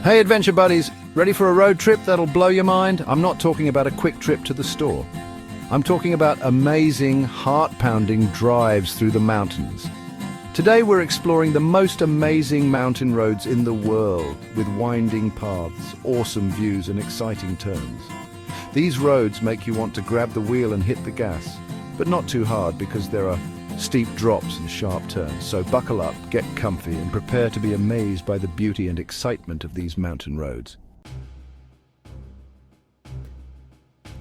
Hey adventure buddies, ready for a road trip that'll blow your mind? I'm not talking about a quick trip to the store. I'm talking about amazing, heart-pounding drives through the mountains. Today we're exploring the most amazing mountain roads in the world, with winding paths, awesome views and exciting turns. These roads make you want to grab the wheel and hit the gas, but not too hard because there are steep drops and sharp turns. So buckle up, get comfy and prepare to be amazed by the beauty and excitement of these mountain roads.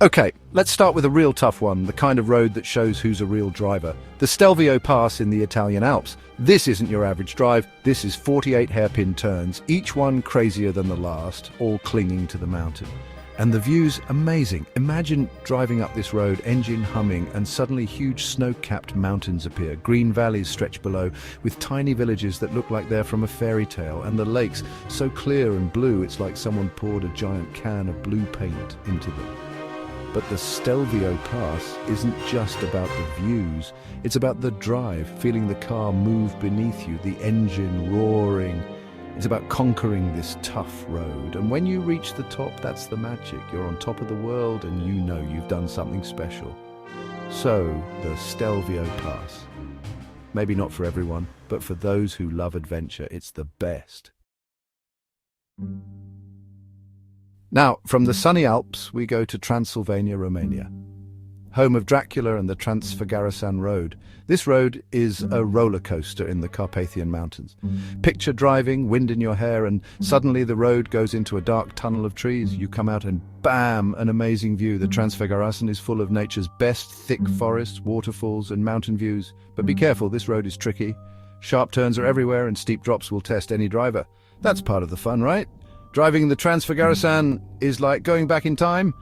Okay, let's start with a real tough one, the kind of road that shows who's a real driver. The Stelvio Pass in the Italian Alps. This isn't your average drive, this is 48 hairpin turns, each one crazier than the last, all clinging to the mountain. And the view's amazing. Imagine driving up this road, engine humming, and suddenly huge snow-capped mountains appear. Green valleys stretch below, with tiny villages that look like they're from a fairy tale, and the lakes so clear and blue it's like someone poured a giant can of blue paint into them. But the Stelvio Pass isn't just about the views, it's about the drive, feeling the car move beneath you, the engine roaring. It's about conquering this tough road, and when you reach the top, that's the magic. You're on top of the world and you know you've done something special. So, the Stelvio Pass. Maybe not for everyone, but for those who love adventure, it's the best. Now, from the sunny Alps, we go to Transylvania, Romania. Home of Dracula and the Transfigurasan Road. This road is a roller coaster in the Carpathian Mountains. Picture driving, wind in your hair, and suddenly the road goes into a dark tunnel of trees. You come out and bam, an amazing view. The Transfigurasan is full of nature's best thick forests, waterfalls, and mountain views. But be careful, this road is tricky. Sharp turns are everywhere and steep drops will test any driver. That's part of the fun, right? Driving the Transfigurasan is like going back in time.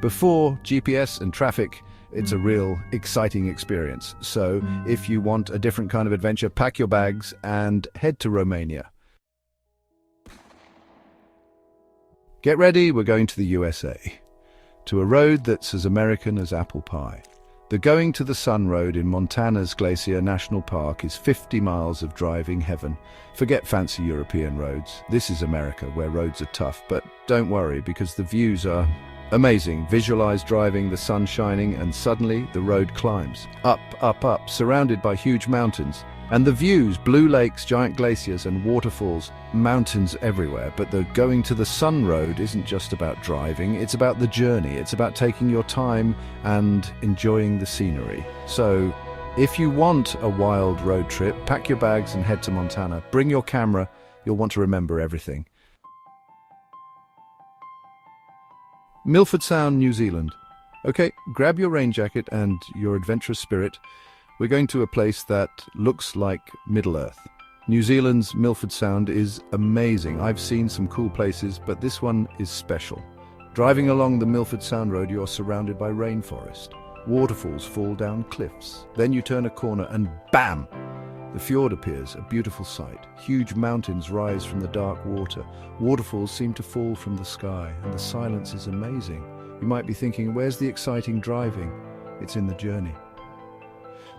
Before GPS and traffic, it's a real exciting experience. So if you want a different kind of adventure, pack your bags and head to Romania. Get ready, we're going to the USA, to a road that's as American as apple pie. The Going to the Sun Road in Montana's Glacier National Park is 50 miles of driving heaven. Forget fancy European roads. This is America, where roads are tough, but don't worry because the views are amazing. Visualize driving, the sun shining, and suddenly the road climbs. Up, up, up, surrounded by huge mountains. And the views, blue lakes, giant glaciers, and waterfalls, mountains everywhere. But the Going to the Sun Road isn't just about driving, it's about the journey. It's about taking your time and enjoying the scenery. So, if you want a wild road trip, pack your bags and head to Montana. Bring your camera, you'll want to remember everything. Milford Sound, New Zealand. Okay, grab your rain jacket and your adventurous spirit. We're going to a place that looks like Middle-earth. New Zealand's Milford Sound is amazing. I've seen some cool places, but this one is special. Driving along the Milford Sound Road, you're surrounded by rainforest. Waterfalls fall down cliffs. Then you turn a corner and bam! The fjord appears, a beautiful sight. Huge mountains rise from the dark water. Waterfalls seem to fall from the sky, and the silence is amazing. You might be thinking, where's the exciting driving? It's in the journey.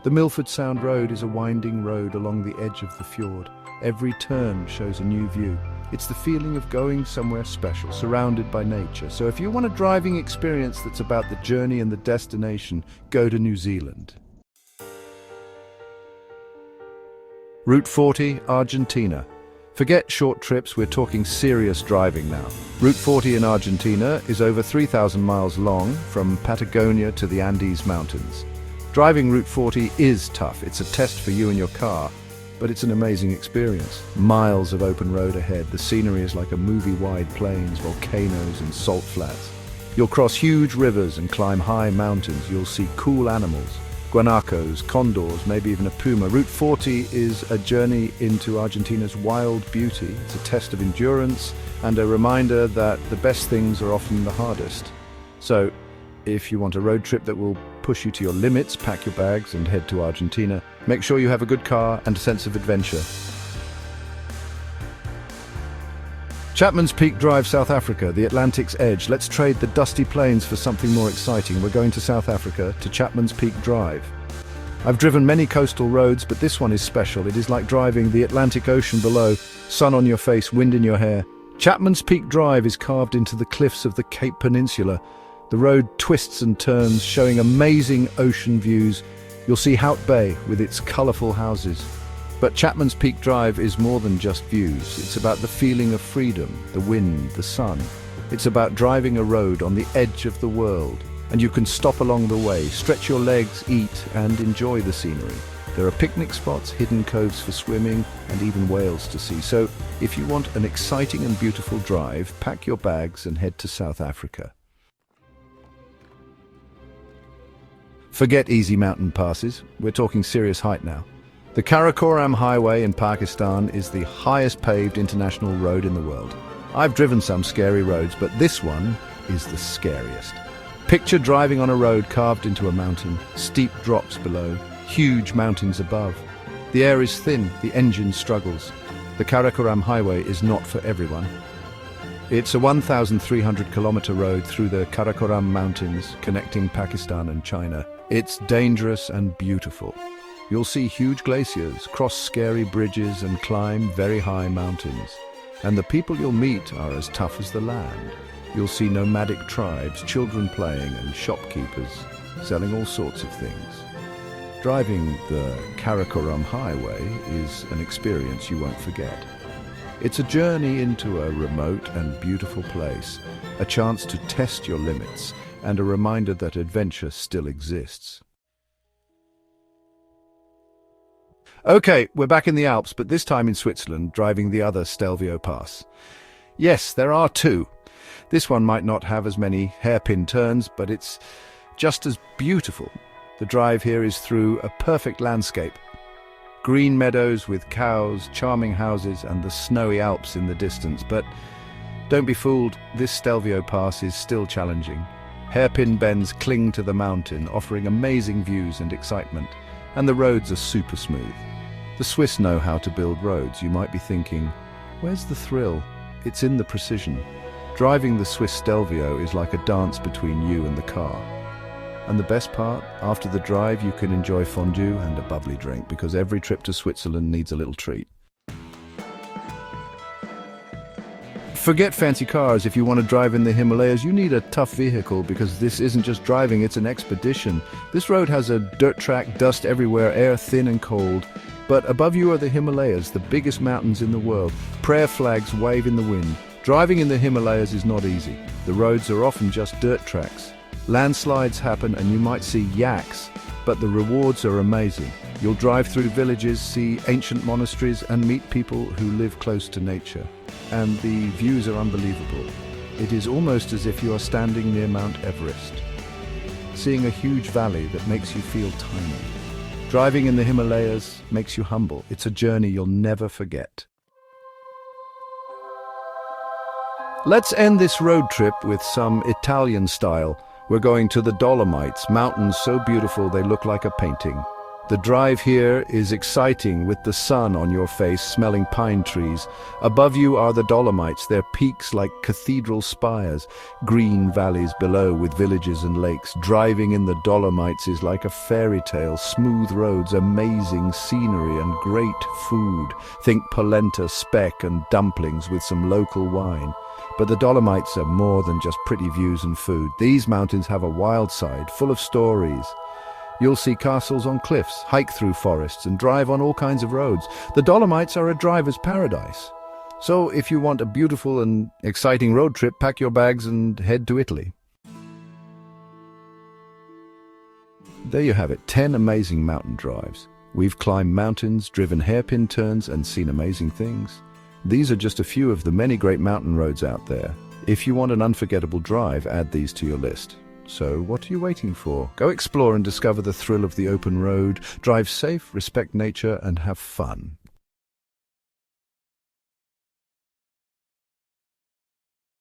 The Milford Sound Road is a winding road along the edge of the fjord. Every turn shows a new view. It's the feeling of going somewhere special, surrounded by nature. So if you want a driving experience that's about the journey and the destination, go to New Zealand. Route 40, Argentina. Forget short trips, we're talking serious driving now. Route 40 in Argentina is over 3,000 miles long, from Patagonia to the Andes Mountains. Driving Route 40 is tough. It's a test for you and your car, but it's an amazing experience. Miles of open road ahead. The scenery is like a movie-wide plains, volcanoes and salt flats. You'll cross huge rivers and climb high mountains. You'll see cool animals, guanacos, condors, maybe even a puma. Route 40 is a journey into Argentina's wild beauty. It's a test of endurance and a reminder that the best things are often the hardest. So, if you want a road trip that will push you to your limits, pack your bags and head to Argentina. Make sure you have a good car and a sense of adventure. Chapman's Peak Drive, South Africa, the Atlantic's edge. Let's trade the dusty plains for something more exciting. We're going to South Africa, to Chapman's Peak Drive. I've driven many coastal roads, but this one is special. It is like driving the Atlantic Ocean below, sun on your face, wind in your hair. Chapman's Peak Drive is carved into the cliffs of the Cape Peninsula. The road twists and turns, showing amazing ocean views. You'll see Hout Bay with its colourful houses. But Chapman's Peak Drive is more than just views. It's about the feeling of freedom, the wind, the sun. It's about driving a road on the edge of the world. And you can stop along the way, stretch your legs, eat, and enjoy the scenery. There are picnic spots, hidden coves for swimming, and even whales to see. So, if you want an exciting and beautiful drive, pack your bags and head to South Africa. Forget easy mountain passes. We're talking serious height now. The Karakoram Highway in Pakistan is the highest paved international road in the world. I've driven some scary roads, but this one is the scariest. Picture driving on a road carved into a mountain, steep drops below, huge mountains above. The air is thin, the engine struggles. The Karakoram Highway is not for everyone. It's a 1,300-kilometer road through the Karakoram Mountains, connecting Pakistan and China. It's dangerous and beautiful. You'll see huge glaciers, cross scary bridges, and climb very high mountains. And the people you'll meet are as tough as the land. You'll see nomadic tribes, children playing, and shopkeepers selling all sorts of things. Driving the Karakoram Highway is an experience you won't forget. It's a journey into a remote and beautiful place, a chance to test your limits, and a reminder that adventure still exists. Okay, we're back in the Alps, but this time in Switzerland, driving the other Stelvio Pass. Yes, there are two. This one might not have as many hairpin turns, but it's just as beautiful. The drive here is through a perfect landscape. Green meadows with cows, charming houses, and the snowy Alps in the distance. But don't be fooled, this Stelvio Pass is still challenging. Hairpin bends cling to the mountain, offering amazing views and excitement. And the roads are super smooth. The Swiss know how to build roads. You might be thinking, where's the thrill? It's in the precision. Driving the Swiss Stelvio is like a dance between you and the car. And the best part, after the drive you can enjoy fondue and a bubbly drink, because every trip to Switzerland needs a little treat. Forget fancy cars. If you want to drive in the Himalayas, you need a tough vehicle, because this isn't just driving, it's an expedition. This road has a dirt track, dust everywhere, air thin and cold. But above you are the Himalayas, the biggest mountains in the world. Prayer flags wave in the wind. Driving in the Himalayas is not easy. The roads are often just dirt tracks. Landslides happen and you might see yaks, but the rewards are amazing. You'll drive through villages, see ancient monasteries, and meet people who live close to nature. And the views are unbelievable. It is almost as if you are standing near Mount Everest, seeing a huge valley that makes you feel tiny. Driving in the Himalayas makes you humble. It's a journey you'll never forget. Let's end this road trip with some Italian style. We're going to the Dolomites, mountains so beautiful they look like a painting. The drive here is exciting with the sun on your face, smelling pine trees. Above you are the Dolomites, their peaks like cathedral spires, green valleys below with villages and lakes. Driving in the Dolomites is like a fairy tale, smooth roads, amazing scenery and great food. Think polenta, speck and dumplings with some local wine. But the Dolomites are more than just pretty views and food. These mountains have a wild side, full of stories. You'll see castles on cliffs, hike through forests, and drive on all kinds of roads. The Dolomites are a driver's paradise. So if you want a beautiful and exciting road trip, pack your bags and head to Italy. There you have it, 10 amazing mountain drives. We've climbed mountains, driven hairpin turns, and seen amazing things. These are just a few of the many great mountain roads out there. If you want an unforgettable drive, add these to your list. So what are you waiting for? Go explore and discover the thrill of the open road. Drive safe, respect nature, and have fun.